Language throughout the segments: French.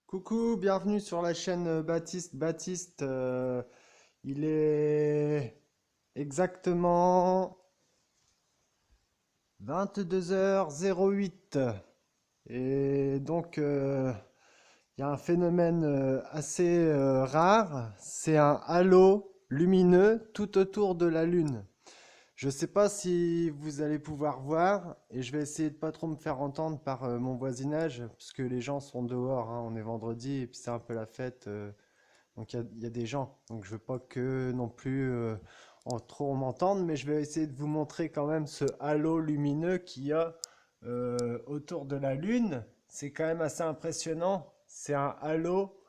Coucou, bienvenue sur la chaîne Baptiste. Baptiste, il est exactement 22h08. Et donc, il y a un phénomène assez rare. C'est un halo lumineux tout autour de la Lune. Je ne sais pas si vous allez pouvoir voir, et je vais essayer de pas trop me faire entendre par mon voisinage, parce que les gens sont dehors, hein, on est vendredi, et puis c'est un peu la fête, donc il y a des gens. Donc je veux pas que non plus trop on m'entende, mais je vais essayer de vous montrer quand même ce halo lumineux qu'il y a autour de la Lune. C'est quand même assez impressionnant. C'est un halo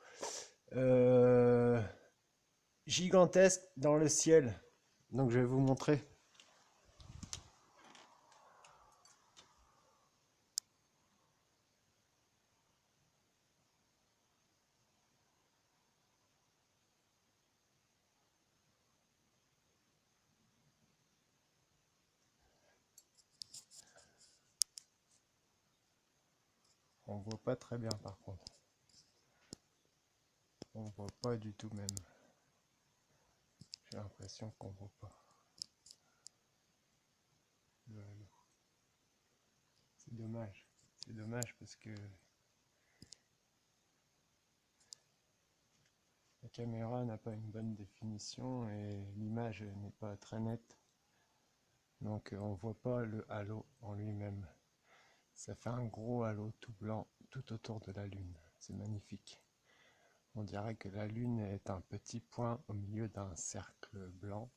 euh, gigantesque dans le ciel. Donc je vais vous montrer. On voit pas très bien par contre. On voit pas du tout même. J'ai l'impression qu'on voit pas. Le halo. C'est dommage. C'est dommage parce que la caméra n'a pas une bonne définition et l'image n'est pas très nette. Donc on voit pas le halo en lui-même. Ça fait un gros halo tout blanc tout autour de la Lune. C'est magnifique. On dirait que la Lune est un petit point au milieu d'un cercle blanc.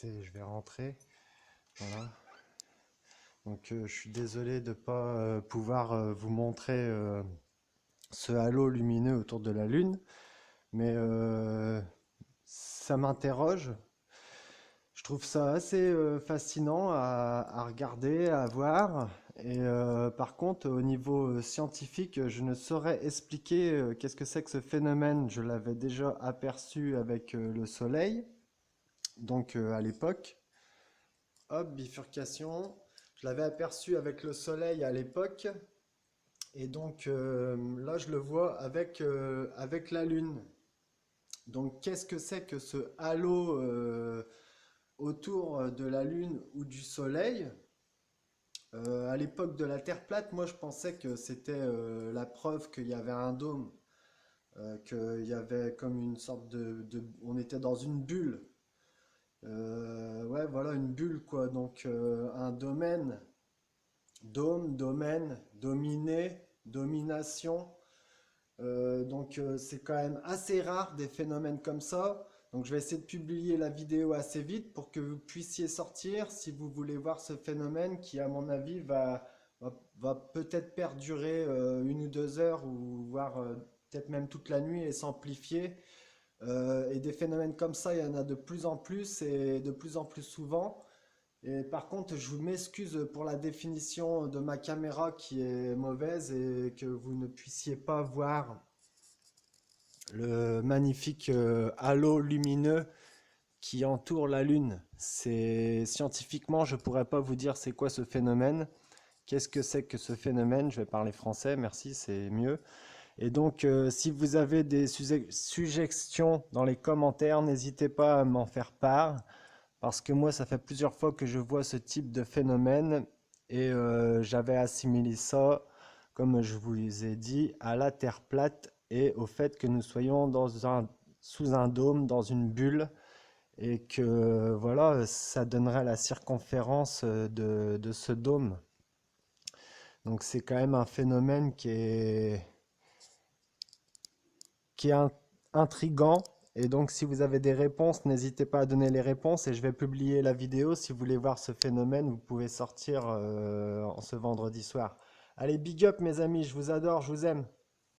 Je vais rentrer. Voilà. Donc je suis désolé de ne pas pouvoir vous montrer ce halo lumineux autour de la Lune, mais ça m'interroge. Je trouve ça assez fascinant à regarder, à voir. Et par contre, au niveau scientifique, je ne saurais expliquer qu'est-ce que c'est que ce phénomène. Je l'avais déjà aperçu avec le Soleil, donc à l'époque. Hop, bifurcation. Je l'avais aperçu avec le Soleil à l'époque. Et donc là, je le vois avec la Lune. Donc qu'est-ce que c'est que ce halo autour de la Lune ou du Soleil? À l'époque de la Terre plate, moi je pensais que c'était la preuve qu'il y avait un dôme, qu'il y avait comme une sorte on était dans une bulle. Ouais, voilà, une bulle quoi. Donc un domaine, dôme, domaine, dominé, domination. Donc c'est quand même assez rare des phénomènes comme ça. Donc je vais essayer de publier la vidéo assez vite pour que vous puissiez sortir si vous voulez voir ce phénomène qui à mon avis va peut-être perdurer 1 ou 2 heures ou voire peut-être même toute la nuit et s'amplifier. Et des phénomènes comme ça, il y en a de plus en plus et de plus en plus souvent. Et par contre, je vous m'excuse pour la définition de ma caméra qui est mauvaise et que vous ne puissiez pas voir le magnifique halo lumineux qui entoure la Lune. C'est scientifiquement, je pourrais pas vous dire c'est quoi ce phénomène. Qu'est-ce que c'est que ce phénomène? Je vais parler français, merci, c'est mieux. Et donc, si vous avez des suggestions dans les commentaires, n'hésitez pas à m'en faire part, parce que moi, ça fait plusieurs fois que je vois ce type de phénomène, et j'avais assimilé ça, comme je vous ai dit, à la Terre plate et au fait que nous soyons sous un dôme, dans une bulle, et que voilà, ça donnerait la circonférence de ce dôme. Donc c'est quand même un phénomène qui est intriguant. Et donc, si vous avez des réponses, n'hésitez pas à donner les réponses et je vais publier la vidéo. Si vous voulez voir ce phénomène, vous pouvez sortir en ce vendredi soir. Allez, big up mes amis, je vous adore, je vous aime.